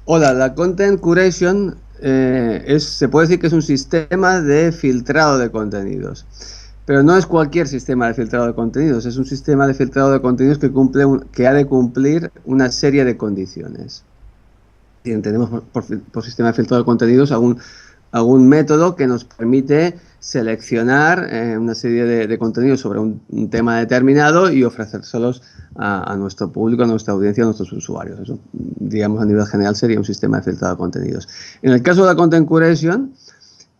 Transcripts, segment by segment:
Hola, la Content Curation se puede decir que es un sistema de filtrado de contenidos, pero no es cualquier sistema de filtrado de contenidos, es un sistema de filtrado de contenidos que ha de cumplir una serie de condiciones. Y entendemos por sistema de filtrado de contenidos algún método que nos permite seleccionar una serie de contenidos sobre un tema determinado y ofrecérselos a nuestro público, a nuestra audiencia, a nuestros usuarios. Eso, digamos, a nivel general sería un sistema de filtrado de contenidos. En el caso de la Content Curation,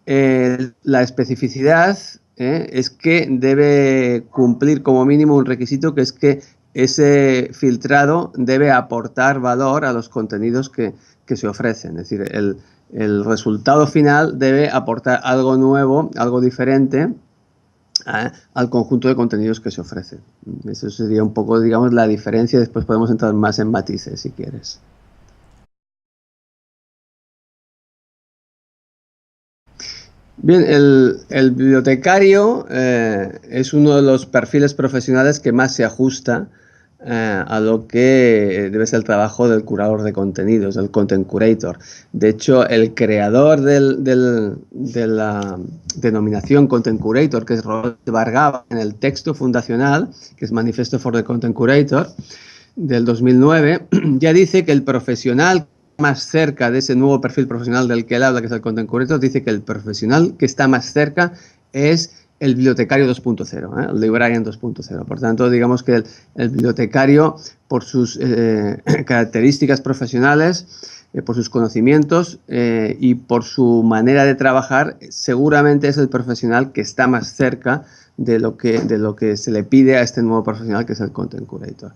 la especificidad es que debe cumplir como mínimo un requisito, que es que ese filtrado debe aportar valor a los contenidos que se ofrecen. Es decir, el resultado final debe aportar algo nuevo, algo diferente al conjunto de contenidos que se ofrecen. Eso sería un poco, digamos, la diferencia. Después podemos entrar más en matices, si quieres. Bien, el bibliotecario es uno de los perfiles profesionales que más se ajusta a lo que debe ser el trabajo del curador de contenidos, del content curator. De hecho, el creador de la denominación content curator, que es Robert Bargava, en el texto fundacional, que es Manifesto for the Content Curator, del 2009, ya dice que el profesional más cerca de ese nuevo perfil profesional del que él habla, que es el Content Curator, dice que el profesional que está más cerca es el bibliotecario 2.0, el librarian 2.0. Por tanto, digamos que el bibliotecario, por sus características profesionales, por sus conocimientos y por su manera de trabajar, seguramente es el profesional que está más cerca de lo que se le pide a este nuevo profesional, que es el Content Curator.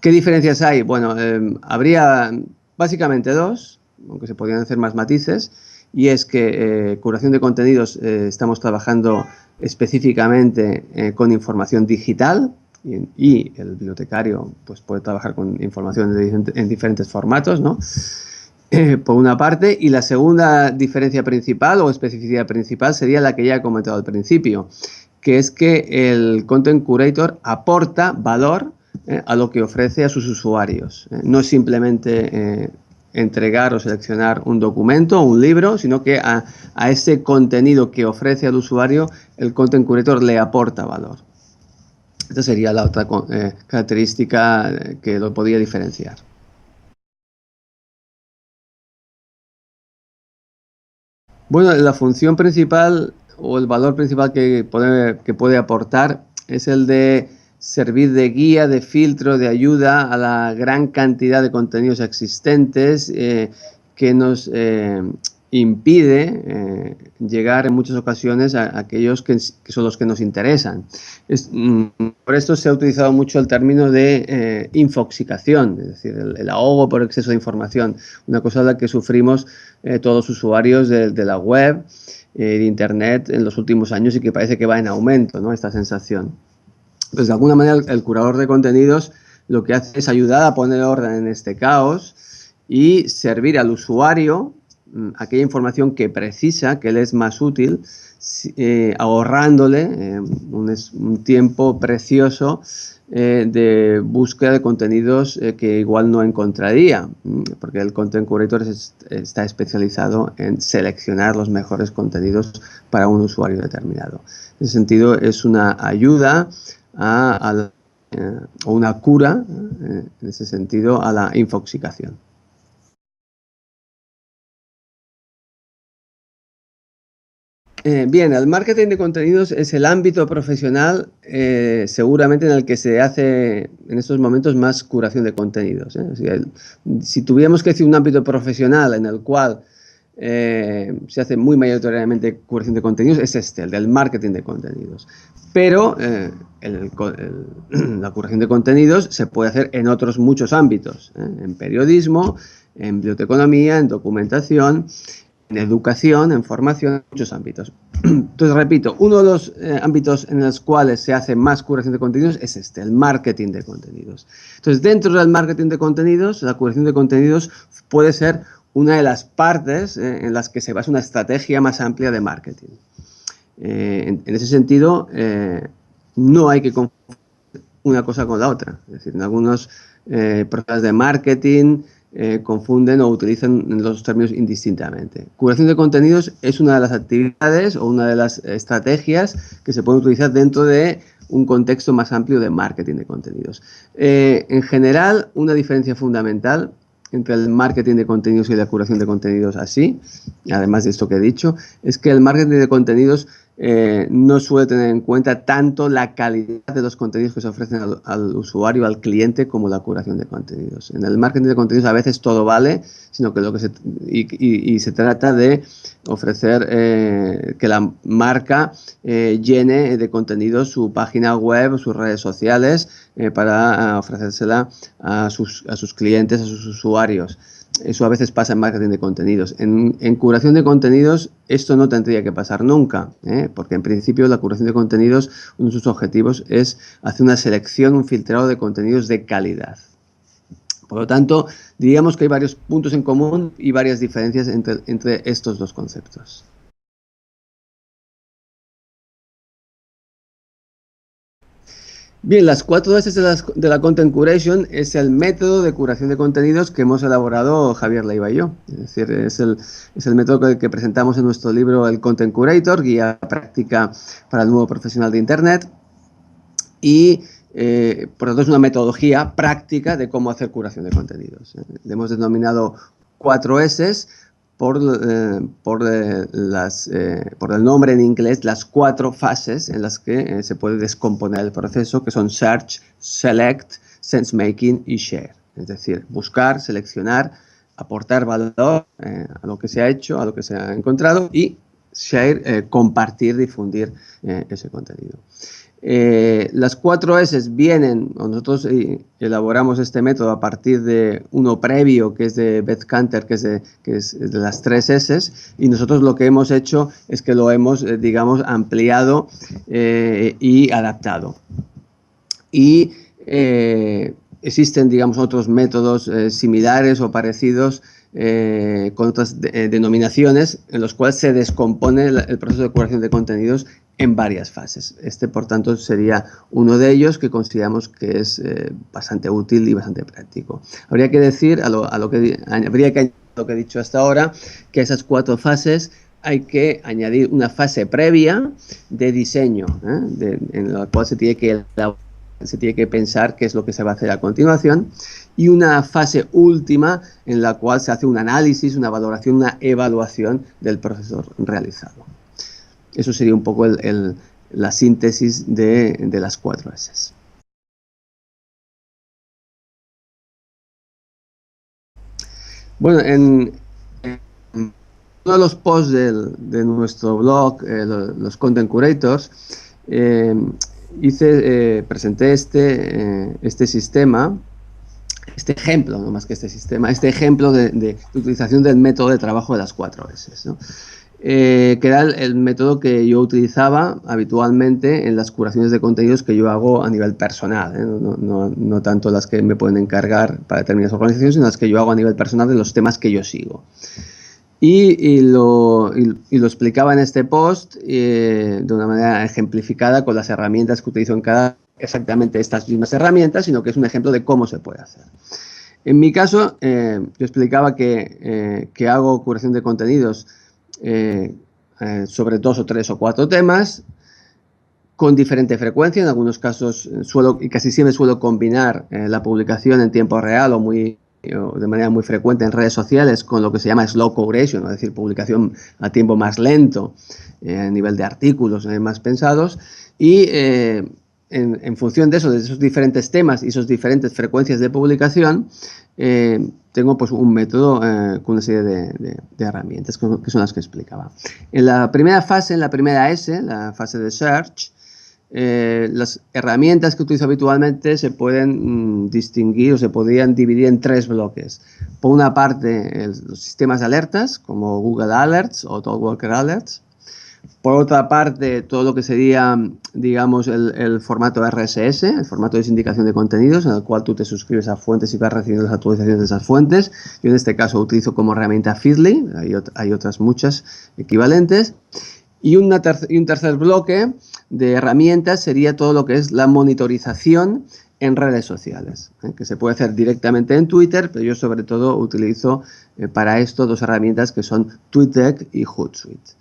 ¿Qué diferencias hay? Bueno, habría básicamente dos, aunque se podrían hacer más matices, y es que curación de contenidos estamos trabajando específicamente con información digital, y el bibliotecario pues, puede trabajar con información en diferentes formatos, ¿no? Por una parte, y la segunda diferencia principal o especificidad principal sería la que ya he comentado al principio, que es que el Content Curator aporta valor a lo que ofrece a sus usuarios. No es simplemente entregar o seleccionar un documento o un libro, sino que a ese contenido que ofrece al usuario, el Content Curator le aporta valor. Esta sería la otra característica que lo podría diferenciar. Bueno, la función principal o el valor principal que puede aportar es el de servir de guía, de filtro, de ayuda a la gran cantidad de contenidos existentes que nos impide llegar en muchas ocasiones a aquellos que son los que nos interesan. Por esto se ha utilizado mucho el término de infoxicación, es decir, el ahogo por exceso de información, una cosa de la que sufrimos todos los usuarios de la web, de Internet en los últimos años, y que parece que va en aumento, ¿no? Esta sensación. Pues de alguna manera el curador de contenidos lo que hace es ayudar a poner orden en este caos y servir al usuario aquella información que precisa, que le es más útil, ahorrándole un tiempo precioso de búsqueda de contenidos que igual no encontraría, porque el Content Curator está especializado en seleccionar los mejores contenidos para un usuario determinado. En ese sentido, es una ayuda o una cura, en ese sentido, a la infoxicación. Bien, el marketing de contenidos es el ámbito profesional seguramente en el que se hace en estos momentos más curación de contenidos. O sea, si tuviéramos que decir un ámbito profesional en el cual se hace muy mayoritariamente curación de contenidos, es el del marketing de contenidos. Pero la curación de contenidos se puede hacer en otros muchos ámbitos, en periodismo, en biblioteconomía, en documentación, en educación, en formación, en muchos ámbitos. Entonces, repito, uno de los ámbitos en los cuales se hace más curación de contenidos es el marketing de contenidos. Entonces, dentro del marketing de contenidos, la curación de contenidos puede ser una de las partes en las que se basa una estrategia más amplia de marketing. En ese sentido, no hay que confundir una cosa con la otra. Es decir, en algunos procesos de marketing confunden o utilizan los términos indistintamente. Curación de contenidos es una de las actividades o una de las estrategias que se pueden utilizar dentro de un contexto más amplio de marketing de contenidos. En general, una diferencia fundamental entre el marketing de contenidos y la curación de contenidos así, además de esto que he dicho, es que el marketing de contenidos no suele tener en cuenta tanto la calidad de los contenidos que se ofrecen al usuario, al cliente, como la curación de contenidos. En el marketing de contenidos a veces todo vale, sino que se trata de ofrecer que la marca llene de contenidos su página web, sus redes sociales, para ofrecérsela a sus clientes, a sus usuarios. Eso a veces pasa en marketing de contenidos. En curación de contenidos esto no tendría que pasar nunca, porque en principio la curación de contenidos, uno de sus objetivos es hacer una selección, un filtrado de contenidos de calidad. Por lo tanto, diríamos que hay varios puntos en común y varias diferencias entre estos dos conceptos. Bien, las 4 S de la Content Curation es el método de curación de contenidos que hemos elaborado Javier Leiva y yo. Es decir, es el método que presentamos en nuestro libro El Content Curator, guía práctica para el nuevo profesional de Internet. Y, por lo tanto, es una metodología práctica de cómo hacer curación de contenidos. Le hemos denominado 4 S por el nombre en inglés, las 4 fases en las que se puede descomponer el proceso, que son Search, Select, Sense Making y Share. Es decir, buscar, seleccionar, aportar valor a lo que se ha hecho, a lo que se ha encontrado, y Share, compartir, difundir ese contenido. Las 4 S vienen, nosotros elaboramos este método a partir de uno previo, que es de Beth Kanter, que es de las 3 S, y nosotros lo que hemos hecho es que lo hemos, digamos, ampliado y adaptado. Y existen, digamos, otros métodos similares o parecidos con otras denominaciones en los cuales se descompone el proceso de curación de contenidos en varias fases. Este, por tanto, sería uno de ellos que consideramos que es bastante útil y bastante práctico. Habría que decir, habría que añadir lo que he dicho hasta ahora, que a esas 4 fases hay que añadir una fase previa de diseño, en la cual se tiene que pensar qué es lo que se va a hacer a continuación, y una fase última en la cual se hace un análisis, una valoración, una evaluación del proceso realizado. Eso sería un poco la síntesis de las 4 S. Bueno, en uno de los posts de nuestro blog, los Content Curators, presenté este sistema, este ejemplo, no más que este sistema, este ejemplo de utilización del método de trabajo de las 4 S, ¿no? Que era el método que yo utilizaba habitualmente en las curaciones de contenidos que yo hago a nivel personal, no tanto las que me pueden encargar para determinadas organizaciones, sino las que yo hago a nivel personal de los temas que yo sigo. Y lo explicaba en este post de una manera ejemplificada con las herramientas que utilizo en exactamente estas mismas herramientas, sino que es un ejemplo de cómo se puede hacer. En mi caso, yo explicaba que hago curación de contenidos sobre 2 o 3 o 4 temas con diferente frecuencia. En algunos casos y casi siempre suelo combinar la publicación en tiempo real o de manera muy frecuente en redes sociales con lo que se llama slow curation, es decir, publicación a tiempo más lento, a nivel de artículos más pensados, y en función de eso, de esos diferentes temas y esas diferentes frecuencias de publicación, tengo pues un método con una serie de herramientas que son las que explicaba. En la primera fase, en la primera S, la fase de Search, las herramientas que utilizo habitualmente se pueden distinguir o se podrían dividir en 3 bloques. Por una parte, los sistemas de alertas, como Google Alerts o Talkwalker Alerts. Por otra parte, todo lo que sería, digamos, el formato RSS, el formato de sindicación de contenidos, en el cual tú te suscribes a fuentes y vas recibiendo las actualizaciones de esas fuentes. Yo en este caso utilizo como herramienta Feedly, hay otras muchas equivalentes. Y un tercer bloque de herramientas sería todo lo que es la monitorización en redes sociales, que se puede hacer directamente en Twitter, pero yo sobre todo utilizo para esto dos herramientas que son TweetDeck y Hootsuite.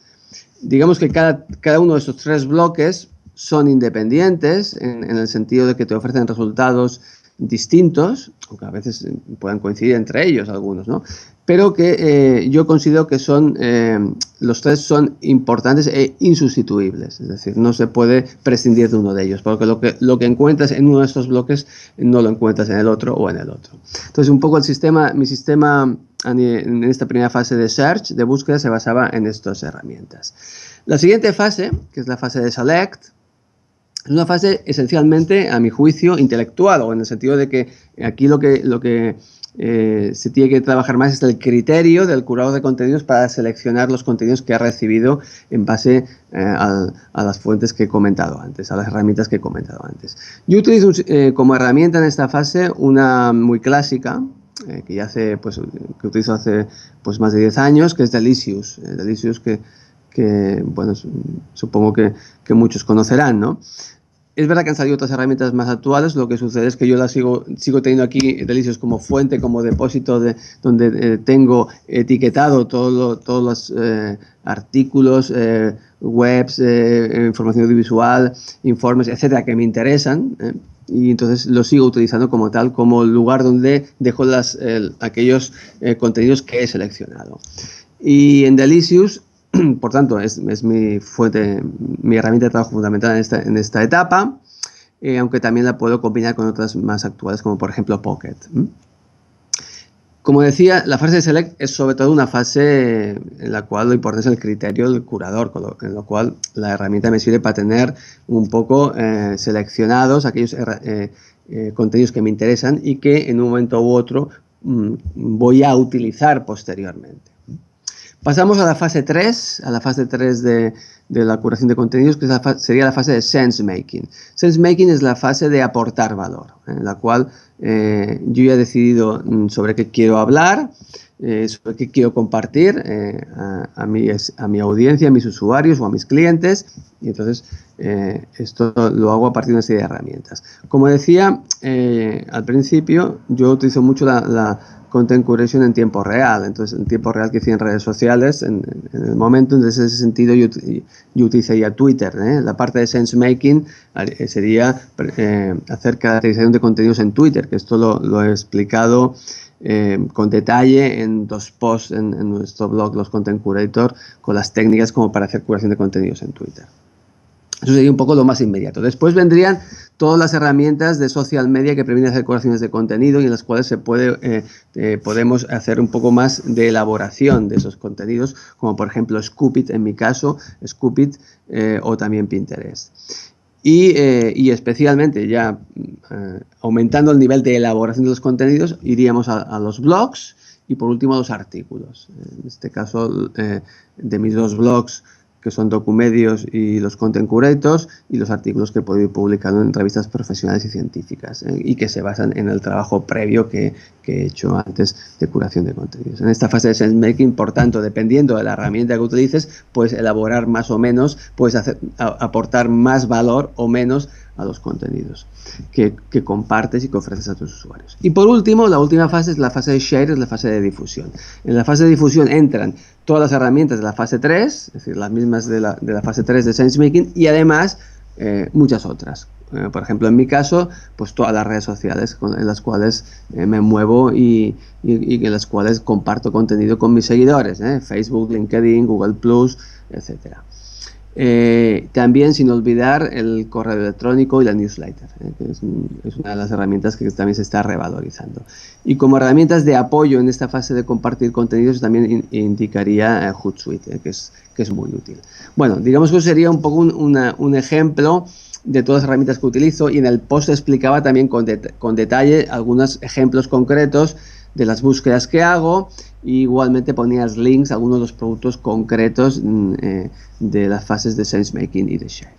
Digamos que cada uno de estos tres bloques son independientes en el sentido de que te ofrecen resultados distintos, aunque a veces puedan coincidir entre ellos algunos, ¿no? Pero que yo considero que los tres son importantes e insustituibles, es decir, no se puede prescindir de uno de ellos, porque lo que encuentras en uno de estos bloques no lo encuentras en el otro o en el otro. Entonces, un poco mi sistema en esta primera fase de search, de búsqueda, se basaba en estas herramientas. La siguiente fase, que es la fase de select, es una fase esencialmente, a mi juicio, intelectual, o en el sentido de que aquí lo que se tiene que trabajar más es el criterio del curador de contenidos para seleccionar los contenidos que ha recibido en base a las fuentes que he comentado antes, a las herramientas que he comentado antes. Yo utilizo como herramienta en esta fase una muy clásica, que utilizo hace más de 10 años, que es Delicious. Delicious que bueno, supongo que muchos conocerán, ¿no? Es verdad que han salido otras herramientas más actuales, lo que sucede es que yo las sigo teniendo aquí Delicious como fuente, como depósito donde tengo etiquetado todos los artículos, webs, información audiovisual, informes, etcétera, que me interesan, y entonces lo sigo utilizando como tal, como lugar donde dejo aquellos contenidos que he seleccionado. Y en Delicious, por tanto, es mi fuente, mi herramienta de trabajo fundamental en esta etapa, aunque también la puedo combinar con otras más actuales, como por ejemplo Pocket. Como decía, la fase de Select es sobre todo una fase en la cual lo importante es el criterio del curador, en lo cual la herramienta me sirve para tener un poco seleccionados aquellos contenidos que me interesan y que en un momento u otro voy a utilizar posteriormente. Pasamos a la fase 3, de la curación de contenidos, que sería la fase de sense making. Sense making es la fase de aportar valor, en la cual yo ya he decidido sobre qué quiero hablar, sobre qué quiero compartir a mi audiencia, a mis usuarios o a mis clientes, y entonces esto lo hago a partir de una serie de herramientas. Como decía al principio, yo utilizo mucho la content curation en tiempo real, entonces en tiempo real que hice en redes sociales, en el momento, entonces en ese sentido yo utilizaría Twitter, la parte de sense making sería hacer caracterización de contenidos en Twitter, que esto lo he explicado con detalle en 2 posts en nuestro blog, Los Content Curator, con las técnicas como para hacer curación de contenidos en Twitter. Eso sería un poco lo más inmediato. Después vendrían todas las herramientas de social media que permiten hacer curaciones de contenido y en las cuales podemos hacer un poco más de elaboración de esos contenidos, como por ejemplo Scoopit en mi caso, Scoopit o también Pinterest. Y especialmente ya aumentando el nivel de elaboración de los contenidos, iríamos a los blogs y por último a los artículos. En este caso de mis 2 blogs, que son Documedios y los Content Curators, y los artículos que puedo ir publicando en revistas profesionales y científicas, y que se basan en el trabajo previo que he hecho antes de curación de contenidos. En esta fase de sense making, por tanto, dependiendo de la herramienta que utilices, puedes elaborar más o menos, puedes aportar más valor o menos a los contenidos que compartes y que ofreces a tus usuarios. Y por último, la última fase es la fase de share, es la fase de difusión. En la fase de difusión entran todas las herramientas de la fase 3, es decir, las mismas de la fase 3 de sense making, y además muchas otras. Por ejemplo, en mi caso, pues todas las redes sociales en las cuales me muevo y en las cuales comparto contenido con mis seguidores, Facebook, LinkedIn, Google+, etcétera. También sin olvidar el correo electrónico y la newsletter, que es una de las herramientas que también se está revalorizando. Y como herramientas de apoyo en esta fase de compartir contenidos también indicaría Hootsuite, que es muy útil. Bueno, digamos que sería un poco un ejemplo de todas las herramientas que utilizo, y en el post explicaba también con detalle algunos ejemplos concretos de las búsquedas que hago, y igualmente ponías links a algunos de los productos concretos de las fases de sense making y de share.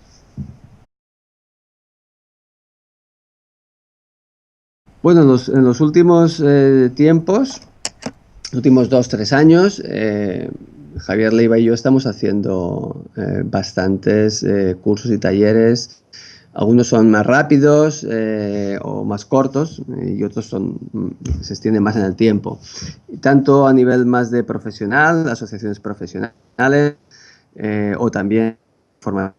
Bueno, en los últimos tiempos, los últimos 2-3 años, Javier Leiva y yo estamos haciendo bastantes cursos y talleres Algunos son más rápidos o más cortos y otros se extienden más en el tiempo. Tanto a nivel más de profesional, asociaciones profesionales o también formación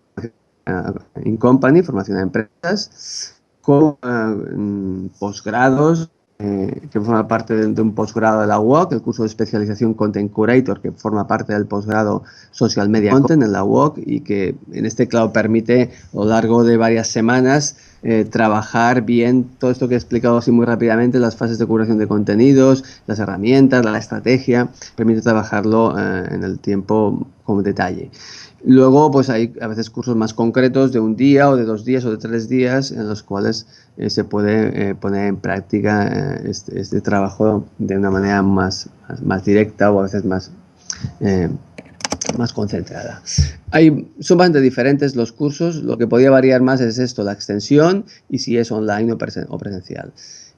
in company, formación a empresas, con posgrados que forma parte de un posgrado de la UOC, el curso de especialización Content Curator, que forma parte del posgrado Social Media Content en la UOC y que en este, claro, permite a lo largo de varias semanas trabajar bien todo esto que he explicado así muy rápidamente, las fases de curación de contenidos, las herramientas, la estrategia, permite trabajarlo en el tiempo con detalle. Luego, pues hay a veces cursos más concretos de un día o de 2 días o de 3 días en los cuales se puede poner en práctica este trabajo de una manera más directa o a veces más concentrada. Son bastante diferentes los cursos, lo que podría variar más es esto, la extensión y si es online o presencial.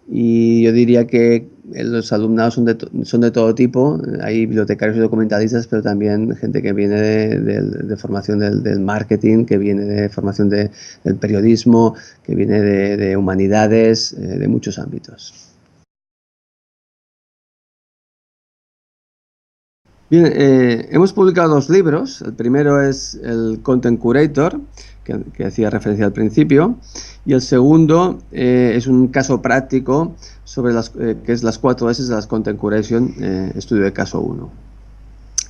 Y yo diría que los alumnados son de todo tipo, hay bibliotecarios y documentalistas, pero también gente que viene de formación del marketing, que viene de formación del periodismo, que viene de humanidades, de muchos ámbitos. Bien, hemos publicado 2 libros. El primero es el Content Curator, que hacía referencia al principio, y el segundo es un caso práctico sobre que es las 4 S de las Content Curation, estudio de caso 1.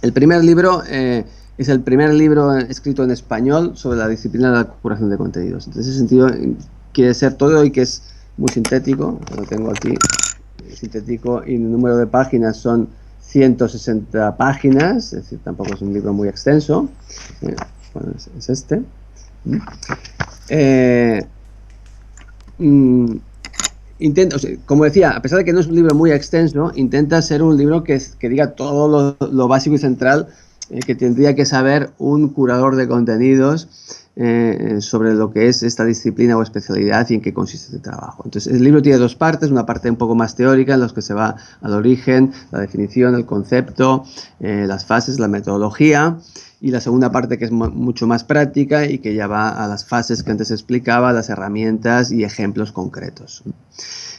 El primer libro es el primer libro escrito en español sobre la disciplina de la curación de contenidos. En ese sentido, quiere ser todo y que es muy sintético. Lo tengo aquí, sintético, y el número de páginas son 160 páginas, es decir, tampoco es un libro muy extenso. Bueno, es este. O sea, como decía, a pesar de que no es un libro muy extenso, intenta ser un libro que diga todo lo básico y central que tendría que saber un curador de contenidos sobre lo que es esta disciplina o especialidad y en qué consiste este trabajo. Entonces, el libro tiene 2 partes, una parte un poco más teórica en la que se va al origen, la definición, el concepto, las fases, la metodología, y la segunda parte que es mucho más práctica y que ya va a las fases que antes explicaba, las herramientas y ejemplos concretos.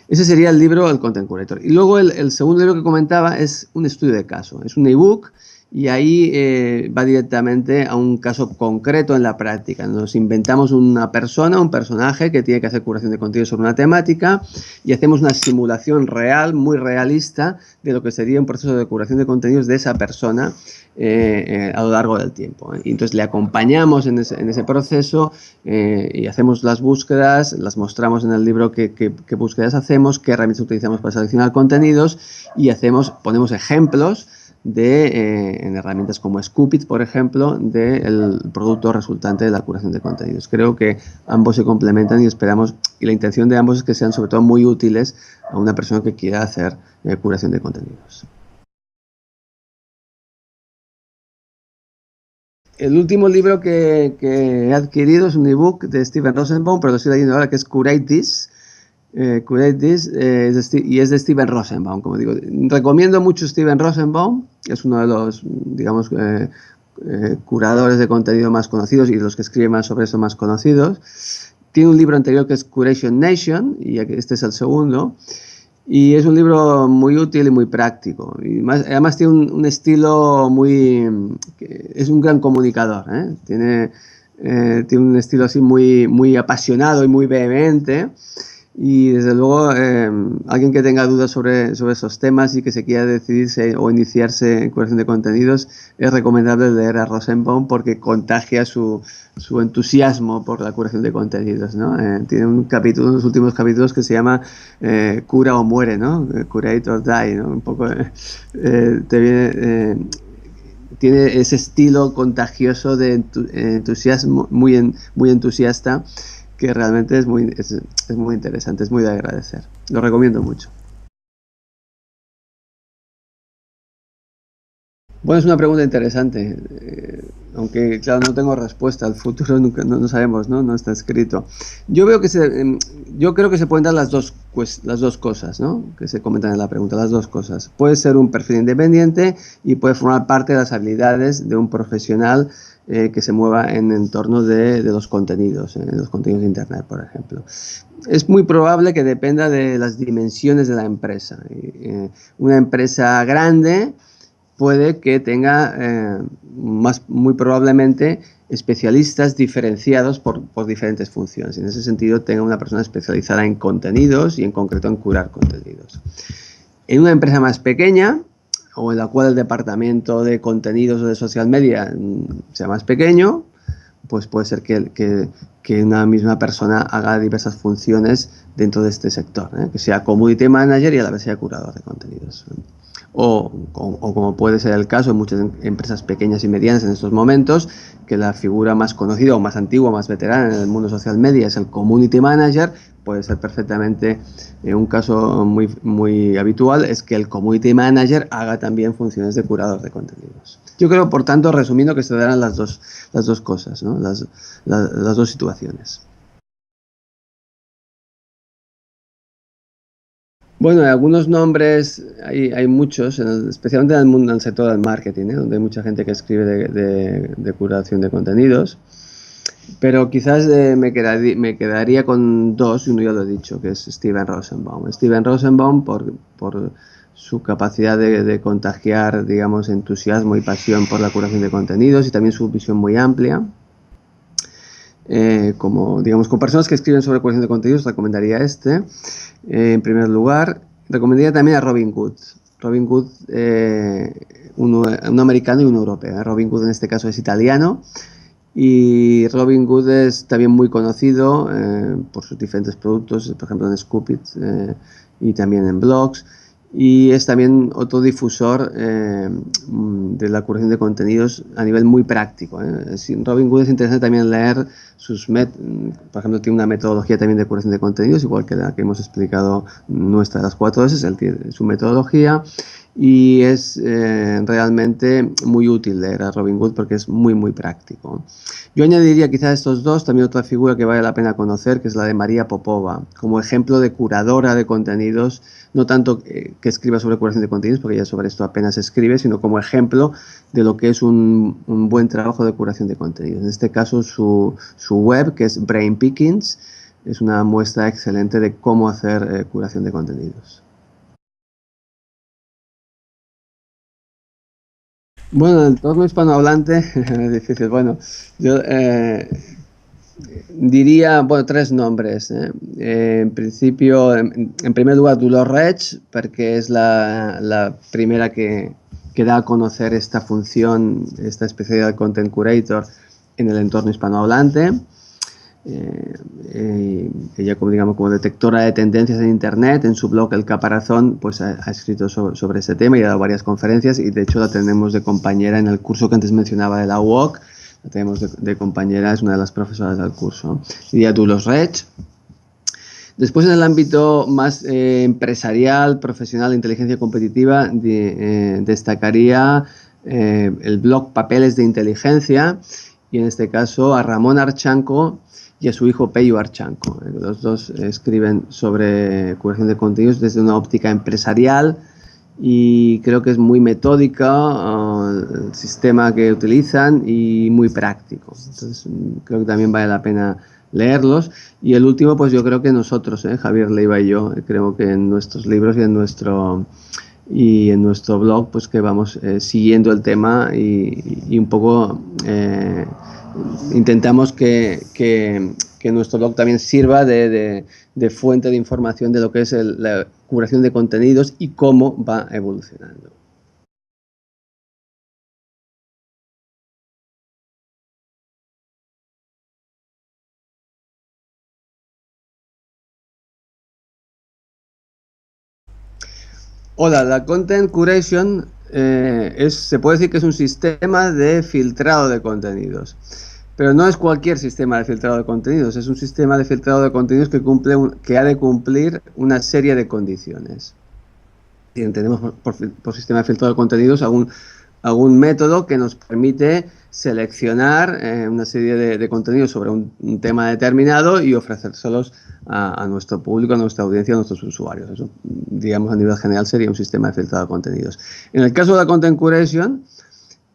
Ese sería el libro, el Content Curator. Y luego el segundo libro que comentaba es un estudio de caso, es un ebook. Y ahí va directamente a un caso concreto en la práctica. Nos inventamos una persona, un personaje que tiene que hacer curación de contenido sobre una temática y hacemos una simulación real, muy realista, de lo que sería un proceso de curación de contenidos de esa persona a lo largo del tiempo. Y entonces le acompañamos en ese proceso y hacemos las búsquedas, las mostramos en el libro qué búsquedas hacemos, qué herramientas utilizamos para seleccionar contenidos y ponemos ejemplos en herramientas como Scoopit, por ejemplo, del producto resultante de la curación de contenidos. Creo que ambos se complementan y la intención de ambos es que sean sobre todo muy útiles a una persona que quiera hacer curación de contenidos. El último libro que he adquirido es un ebook de Steven Rosenbaum, pero lo estoy leyendo ahora, que es Curate This. Curate This y es de Steven Rosenbaum, como digo. Recomiendo mucho Steven Rosenbaum, es uno de los, digamos, curadores de contenido más conocidos y los que escriben más sobre eso más conocidos. Tiene un libro anterior que es Curation Nation y este es el segundo. Y es un libro muy útil y muy práctico. Y además tiene un estilo es un gran comunicador, ¿eh? Tiene un estilo así muy apasionado y muy vehemente. Y desde luego, alguien que tenga dudas sobre esos temas y que se quiera decidirse o iniciarse en curación de contenidos, es recomendable leer a Rosenbaum porque contagia su entusiasmo por la curación de contenidos, ¿no? Tiene uno de los últimos capítulos que se llama Cura o muere, ¿no? Curate or die, ¿no? Un poco tiene ese estilo contagioso de entusiasmo, muy entusiasta, que realmente es muy interesante, es muy de agradecer. Lo recomiendo mucho. Bueno, es una pregunta interesante, aunque claro, no tengo respuesta. Al futuro nunca, no sabemos, ¿no? No está escrito. Yo creo que se pueden dar las dos cosas, ¿no? Que se comentan en la pregunta, las dos cosas. Puede ser un perfil independiente y puede formar parte de las habilidades de un profesional que se mueva en entorno de los contenidos de Internet, por ejemplo. Es muy probable que dependa de las dimensiones de la empresa. Una empresa grande puede que tenga muy probablemente especialistas diferenciados por diferentes funciones. En ese sentido, tenga una persona especializada en contenidos y en concreto en curar contenidos. En una empresa más pequeña, o en la cual el departamento de contenidos o de social media sea más pequeño, pues puede ser que una misma persona haga diversas funciones dentro de este sector, que sea community manager y a la vez sea curador de contenidos. O como puede ser el caso en muchas empresas pequeñas y medianas en estos momentos, que la figura más conocida o más antigua, más veterana en el mundo social media es el community manager. Puede ser perfectamente un caso muy habitual, es que el community manager haga también funciones de curador de contenidos. Yo creo, por tanto, resumiendo, que se darán las dos cosas, ¿no? las dos situaciones. Bueno, algunos nombres, hay muchos, especialmente en el mundo, en el sector del marketing, donde hay mucha gente que escribe de curación de contenidos. Pero quizás me quedaría con dos, y uno ya lo he dicho, que es Steven Rosenbaum. Steven Rosenbaum, por su capacidad de contagiar, digamos, entusiasmo y pasión por la curación de contenidos, y también su visión muy amplia. Digamos, con personas que escriben sobre curación de contenidos, recomendaría este. En primer lugar, recomendaría también a Robin Good. Robin Good, un americano y un europeo. Robin Good en este caso es italiano. Y Robin Good es también muy conocido por sus diferentes productos, por ejemplo en Scoop.it y también en blogs. Y es también otro difusor de la curación de contenidos a nivel muy práctico. Robin Good es interesante también leer por ejemplo, tiene una metodología también de curación de contenidos, igual que la que hemos explicado, nuestra de las 4 S, él tiene su metodología. Y es realmente muy útil leer a Robin Good porque es muy práctico. Yo añadiría quizás estos dos, también otra figura que vale la pena conocer, que es la de María Popova, como ejemplo de curadora de contenidos, no tanto que escriba sobre curación de contenidos, porque ya sobre esto apenas escribe, sino como ejemplo de lo que es un buen trabajo de curación de contenidos. En este caso, su web, que es Brain Pickings, es una muestra excelente de cómo hacer curación de contenidos. Bueno, en el entorno hispanohablante es difícil. Bueno, yo diría, bueno, tres nombres. En principio, en primer lugar, Dolors Reig, porque es la primera que da a conocer esta función, esta especialidad de Content Curator en el entorno hispanohablante. Ella, como detectora de tendencias en Internet, en su blog El Caparazón, pues ha escrito sobre ese tema y ha dado varias conferencias, y de hecho la tenemos de compañera en el curso que antes mencionaba de la UOC. La tenemos de compañera, es una de las profesoras del curso. Y a Dolors Reig. Después, en el ámbito más empresarial, profesional, de inteligencia competitiva, destacaría el blog Papeles de Inteligencia, y en este caso a Ramón Archanco y a su hijo Peyu Archanco. Los dos escriben sobre curación de contenidos desde una óptica empresarial, y creo que es muy metódica el sistema que utilizan y muy práctico. Entonces creo que también vale la pena leerlos. Y el último, pues yo creo que nosotros, Javier Leiva y yo, creo que en nuestros libros y en nuestro blog, pues que vamos siguiendo el tema y un poco intentamos que nuestro blog también sirva de fuente de información de lo que es la curación de contenidos y cómo va evolucionando. Hola, la Content Curation se puede decir que es un sistema de filtrado de contenidos. Pero no es cualquier sistema de filtrado de contenidos, es un sistema de filtrado de contenidos que ha de cumplir una serie de condiciones. Y entendemos por sistema de filtrado de contenidos algún método que nos permite seleccionar una serie de contenidos sobre un tema determinado y ofrecérselos a nuestro público, a nuestra audiencia, a nuestros usuarios. Eso, digamos, a nivel general sería un sistema de filtrado de contenidos. En el caso de la Content Curation,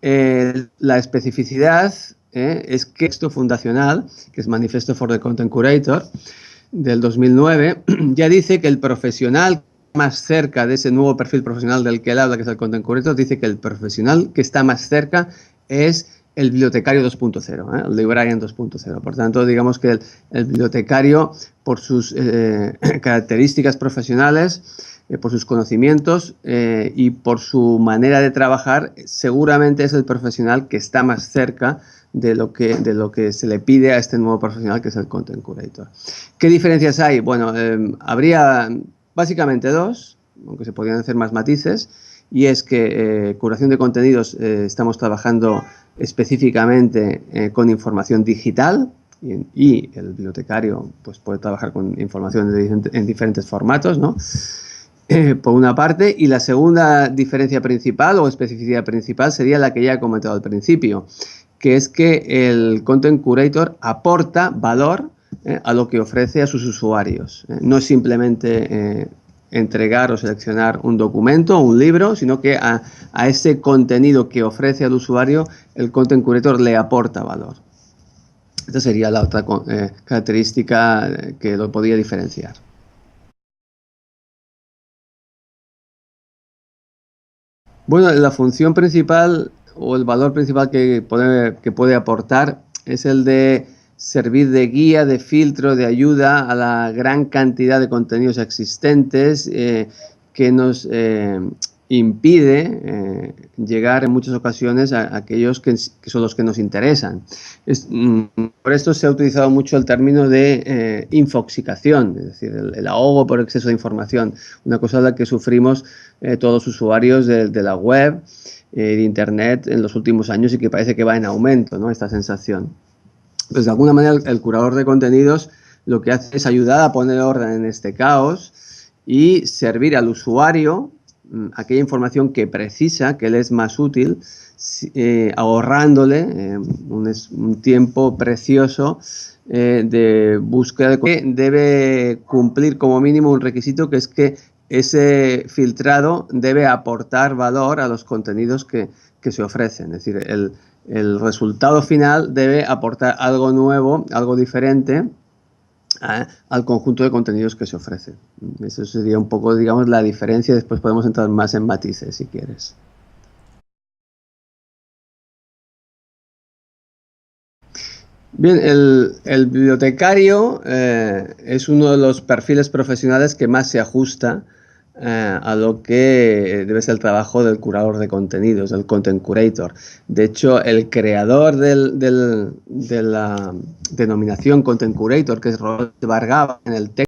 la especificidad es que el texto fundacional, que es Manifesto for the Content Curator, del 2009, ya dice que el profesional más cerca de ese nuevo perfil profesional del que él habla, que es el Content Curator, dice que el profesional que está más cerca es el bibliotecario 2.0, el librarian 2.0. Por tanto, digamos que el bibliotecario, por sus características profesionales, por sus conocimientos y por su manera de trabajar, seguramente es el profesional que está más cerca de lo que se le pide a este nuevo profesional, que es el Content Curator. ¿Qué diferencias hay? Bueno, habría básicamente dos, aunque se podrían hacer más matices, y es que curación de contenidos estamos trabajando específicamente con información digital, y el bibliotecario pues, puede trabajar con información en diferentes formatos, ¿no? Por una parte, y la segunda diferencia principal o especificidad principal sería la que ya he comentado al principio, que es que el Content Curator aporta valor a lo que ofrece a sus usuarios. No es simplemente entregar o seleccionar un documento o un libro, sino que a ese contenido que ofrece al usuario, el Content Curator le aporta valor. Esta sería la otra característica que lo podría diferenciar. Bueno, la función principal o el valor principal que puede aportar es el de servir de guía, de filtro, de ayuda a la gran cantidad de contenidos existentes que nos impide llegar en muchas ocasiones a aquellos que son los que nos interesan. Por esto se ha utilizado mucho el término de infoxicación, es decir, el ahogo por exceso de información, una cosa de la que sufrimos todos los usuarios de la web, de Internet en los últimos años y que parece que va en aumento, ¿no? Esta sensación. Pues de alguna manera el curador de contenidos lo que hace es ayudar a poner orden en este caos y servir al usuario aquella información que precisa, que le es más útil, ahorrándole un tiempo precioso de búsqueda que debe cumplir como mínimo un requisito, que es que ese filtrado debe aportar valor a los contenidos que se ofrecen. Es decir, el resultado final debe aportar algo nuevo, algo diferente al conjunto de contenidos que se ofrecen. Eso sería un poco, digamos, la diferencia. Después podemos entrar más en matices, si quieres. Bien, el bibliotecario es uno de los perfiles profesionales que más se ajusta a lo que debe ser el trabajo del curador de contenidos, del Content Curator. De hecho, el creador de la denominación Content Curator, que es Robert Bargava, en el texto